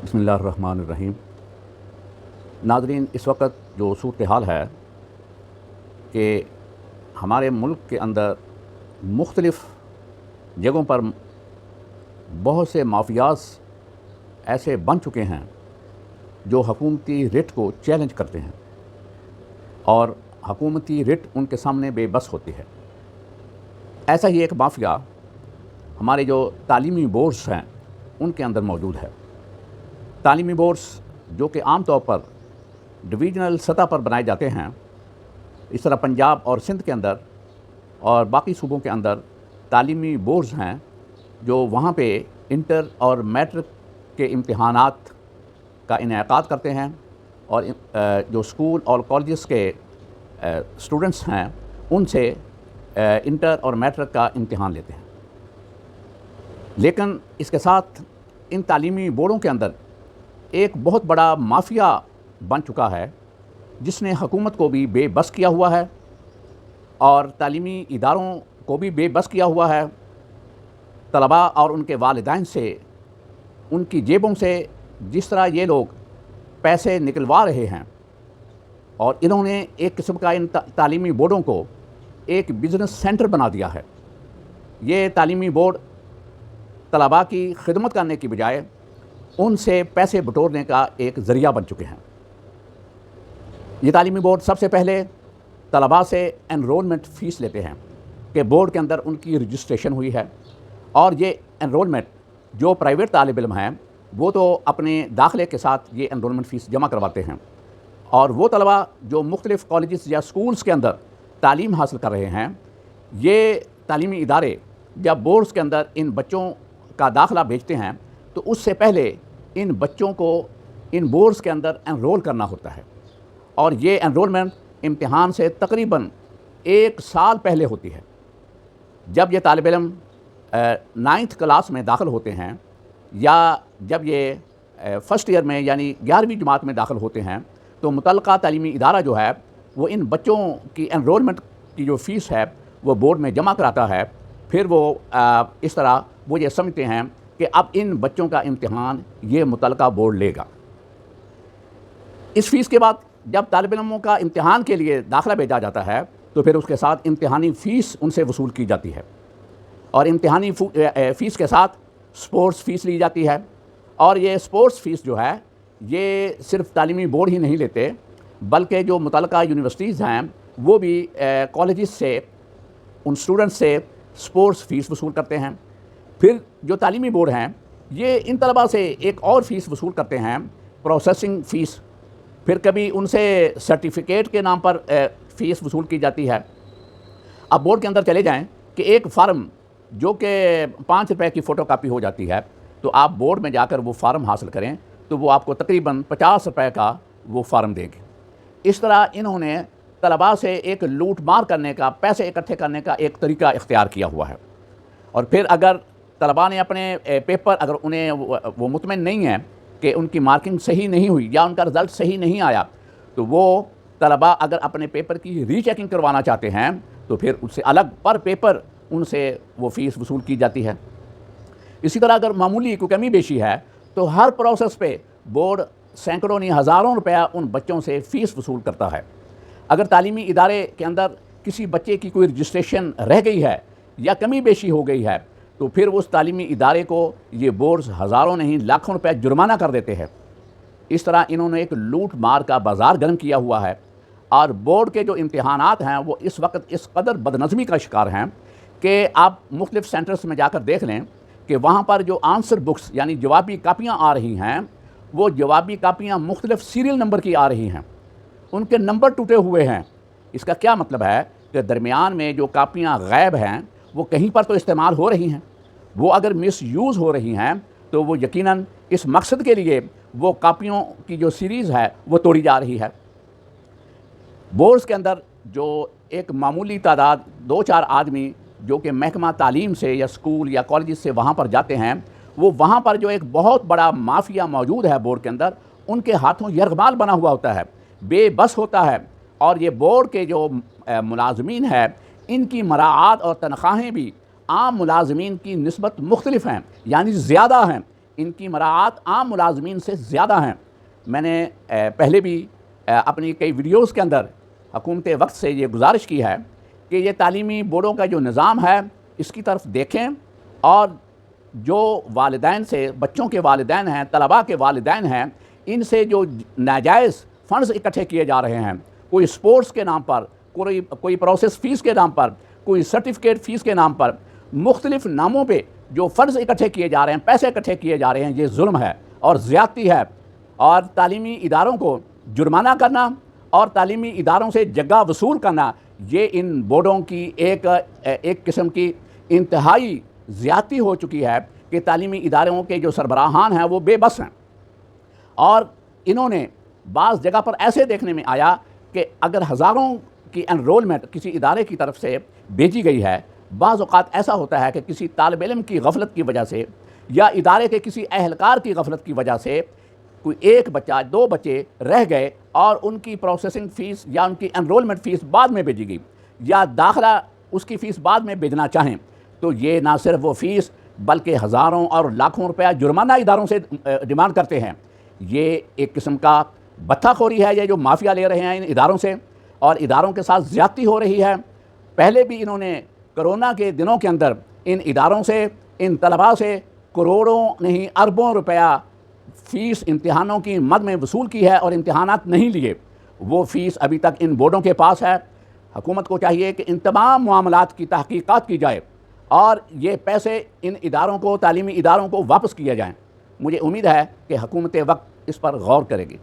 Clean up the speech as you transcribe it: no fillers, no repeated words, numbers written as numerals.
بسم اللہ الرحمن الرحیم۔ ناظرین، اس وقت جو صورتحال ہے کہ ہمارے ملک کے اندر مختلف جگہوں پر بہت سے مافیاز ایسے بن چکے ہیں جو حکومتی رٹ کو چیلنج کرتے ہیں اور حکومتی رٹ ان کے سامنے بے بس ہوتی ہے۔ ایسا ہی ایک مافیا ہمارے جو تعلیمی بورڈز ہیں ان کے اندر موجود ہے۔ تعلیمی بورڈز جو کہ عام طور پر ڈویژنل سطح پر بنائے جاتے ہیں، اس طرح پنجاب اور سندھ کے اندر اور باقی صوبوں کے اندر تعلیمی بورڈز ہیں جو وہاں پہ انٹر اور میٹرک کے امتحانات کا انعقاد کرتے ہیں اور جو اسکول اور کالجز کے اسٹوڈنٹس ہیں ان سے انٹر اور میٹرک کا امتحان لیتے ہیں۔ لیکن اس کے ساتھ ان تعلیمی بورڈوں کے اندر ایک بہت بڑا مافیا بن چکا ہے جس نے حکومت کو بھی بے بس کیا ہوا ہے اور تعلیمی اداروں کو بھی بے بس کیا ہوا ہے۔ طلباء اور ان کے والدین سے ان کی جیبوں سے جس طرح یہ لوگ پیسے نکلوا رہے ہیں، اور انہوں نے ایک قسم کا ان تعلیمی بورڈوں کو ایک بزنس سینٹر بنا دیا ہے۔ یہ تعلیمی بورڈ طلباء کی خدمت کرنے کی بجائے ان سے پیسے بٹورنے کا ایک ذریعہ بن چکے ہیں۔ یہ تعلیمی بورڈ سب سے پہلے طلباء سے انرولمنٹ فیس لیتے ہیں کہ بورڈ کے اندر ان کی رجسٹریشن ہوئی ہے، اور یہ انرولمنٹ جو پرائیویٹ طالب علم ہیں وہ تو اپنے داخلے کے ساتھ یہ انرولمنٹ فیس جمع کرواتے ہیں، اور وہ طلباء جو مختلف کالجز یا سکولز کے اندر تعلیم حاصل کر رہے ہیں، یہ تعلیمی ادارے جب بورڈز کے اندر ان بچوں کا داخلہ بھیجتے ہیں تو اس سے پہلے ان بچوں کو ان بورڈز کے اندر انرول کرنا ہوتا ہے، اور یہ انرولمنٹ امتحان سے تقریباً 1 سال پہلے ہوتی ہے۔ جب یہ طالب علم 9th کلاس میں داخل ہوتے ہیں یا جب یہ فرسٹ ایئر میں یعنی 11ویں جماعت میں داخل ہوتے ہیں تو متعلقہ تعلیمی ادارہ جو ہے وہ ان بچوں کی انرولمنٹ کی جو فیس ہے وہ بورڈ میں جمع کراتا ہے۔ پھر وہ اس طرح وہ یہ سمجھتے ہیں کہ اب ان بچوں کا امتحان یہ متعلقہ بورڈ لے گا۔ اس فیس کے بعد جب طالب علموں کا امتحان کے لیے داخلہ بھیجا جاتا ہے تو پھر اس کے ساتھ امتحانی فیس ان سے وصول کی جاتی ہے، اور امتحانی فیس کے ساتھ سپورٹس فیس لی جاتی ہے، اور یہ سپورٹس فیس جو ہے یہ صرف تعلیمی بورڈ ہی نہیں لیتے بلکہ جو متعلقہ یونیورسٹیز ہیں وہ بھی کالجز سے ان اسٹوڈنٹس سے سپورٹس فیس وصول کرتے ہیں۔ پھر جو تعلیمی بورڈ ہیں یہ ان طلباء سے ایک اور فیس وصول کرتے ہیں، پروسیسنگ فیس۔ پھر کبھی ان سے سرٹیفکیٹ کے نام پر فیس وصول کی جاتی ہے۔ اب بورڈ کے اندر چلے جائیں کہ ایک فارم جو کہ 5 روپے کی فوٹو کاپی ہو جاتی ہے، تو آپ بورڈ میں جا کر وہ فارم حاصل کریں تو وہ آپ کو تقریباً 50 روپے کا وہ فارم دیں گے۔ اس طرح انہوں نے طلباء سے ایک لوٹ مار کرنے کا، پیسے اکٹھے کرنے کا ایک طریقہ اختیار کیا ہوا ہے۔ اور پھر اگر طلباء نے اپنے پیپر، اگر انہیں وہ مطمئن نہیں ہیں کہ ان کی مارکنگ صحیح نہیں ہوئی یا ان کا رزلٹ صحیح نہیں آیا، تو وہ طلباء اگر اپنے پیپر کی ری چیکنگ کروانا چاہتے ہیں تو پھر اس سے الگ پر پیپر ان سے وہ فیس وصول کی جاتی ہے۔ اسی طرح اگر معمولی کوئی کمی بیشی ہے تو ہر پروسیس پہ بورڈ سینکڑوں نہیں ہزاروں روپیہ ان بچوں سے فیس وصول کرتا ہے۔ اگر تعلیمی ادارے کے اندر کسی بچے کی کوئی رجسٹریشن رہ گئی ہے یا کمی بیشی ہو گئی ہے تو پھر اس تعلیمی ادارے کو یہ بورڈز ہزاروں نہیں لاکھوں روپے جرمانہ کر دیتے ہیں۔ اس طرح انہوں نے ایک لوٹ مار کا بازار گرم کیا ہوا ہے، اور بورڈ کے جو امتحانات ہیں وہ اس وقت اس قدر بدنظمی کا شکار ہیں کہ آپ مختلف سینٹرز میں جا کر دیکھ لیں کہ وہاں پر جو آنسر بکس یعنی جوابی کاپیاں آ رہی ہیں وہ جوابی کاپیاں مختلف سیریل نمبر کی آ رہی ہیں، ان کے نمبر ٹوٹے ہوئے ہیں۔ اس کا کیا مطلب ہے کہ درمیان میں جو کاپیاں غائب ہیں وہ کہیں پر تو استعمال ہو رہی ہیں، وہ اگر مس یوز ہو رہی ہیں تو وہ یقیناً اس مقصد کے لیے وہ کاپیوں کی جو سیریز ہے وہ توڑی جا رہی ہے۔ بورڈز کے اندر جو ایک معمولی تعداد 2-4 آدمی جو کہ محکمہ تعلیم سے یا اسکول یا کالجز سے وہاں پر جاتے ہیں، وہ وہاں پر جو ایک بہت بڑا مافیا موجود ہے بورڈ کے اندر، ان کے ہاتھوں یرغمال بنا ہوا ہوتا ہے، بے بس ہوتا ہے، اور یہ بورڈ کے جو ملازمین ہیں ان کی مراعات اور تنخواہیں بھی عام ملازمین کی نسبت مختلف ہیں، یعنی زیادہ ہیں۔ ان کی مراعات عام ملازمین سے زیادہ ہیں۔ میں نے پہلے بھی اپنی کئی ویڈیوز کے اندر حکومت وقت سے یہ گزارش کی ہے کہ یہ تعلیمی بورڈوں کا جو نظام ہے اس کی طرف دیکھیں، اور جو والدین سے، بچوں کے والدین ہیں، طلباء کے والدین ہیں، ان سے جو ناجائز فنڈز اکٹھے کیے جا رہے ہیں، کوئی سپورٹس کے نام پر، کوئی پروسیس فیس کے نام پر، کوئی سرٹیفکیٹ فیس کے نام پر، مختلف ناموں پہ جو فنڈز اکٹھے کیے جا رہے ہیں، پیسے اکٹھے کیے جا رہے ہیں، یہ ظلم ہے اور زیادتی ہے۔ اور تعلیمی اداروں کو جرمانہ کرنا اور تعلیمی اداروں سے جگہ وصول کرنا، یہ ان بورڈوں کی ایک قسم کی انتہائی زیادتی ہو چکی ہے کہ تعلیمی اداروں کے جو سربراہان ہیں وہ بے بس ہیں۔ اور انہوں نے بعض جگہ پر ایسے دیکھنے میں آیا کہ اگر ہزاروں کی انرولمنٹ کسی ادارے کی طرف سے بھیجی گئی ہے، بعض اوقات ایسا ہوتا ہے کہ کسی طالب علم کی غفلت کی وجہ سے یا ادارے کے کسی اہلکار کی غفلت کی وجہ سے کوئی ایک بچہ، دو بچے رہ گئے اور ان کی پروسیسنگ فیس یا ان کی انرولمنٹ فیس بعد میں بھیجی گئی، یا داخلہ اس کی فیس بعد میں بھیجنا چاہیں، تو یہ نہ صرف وہ فیس بلکہ ہزاروں اور لاکھوں روپیہ جرمانہ اداروں سے ڈیمانڈ کرتے ہیں۔ یہ ایک قسم کا بتھا خوری ہے، یہ جو مافیا لے رہے ہیں ان اداروں سے، اور اداروں کے ساتھ زیادتی ہو رہی ہے۔ پہلے بھی انہوں نے کرونا کے دنوں کے اندر ان اداروں سے، ان طلباء سے کروڑوں نہیں اربوں روپیہ فیس امتحانوں کی مد میں وصول کی ہے اور امتحانات نہیں لیے۔ وہ فیس ابھی تک ان بورڈوں کے پاس ہے۔ حکومت کو چاہیے کہ ان تمام معاملات کی تحقیقات کی جائے اور یہ پیسے ان اداروں کو، تعلیمی اداروں کو واپس کیے جائیں۔ مجھے امید ہے کہ حکومت وقت اس پر غور کرے گی۔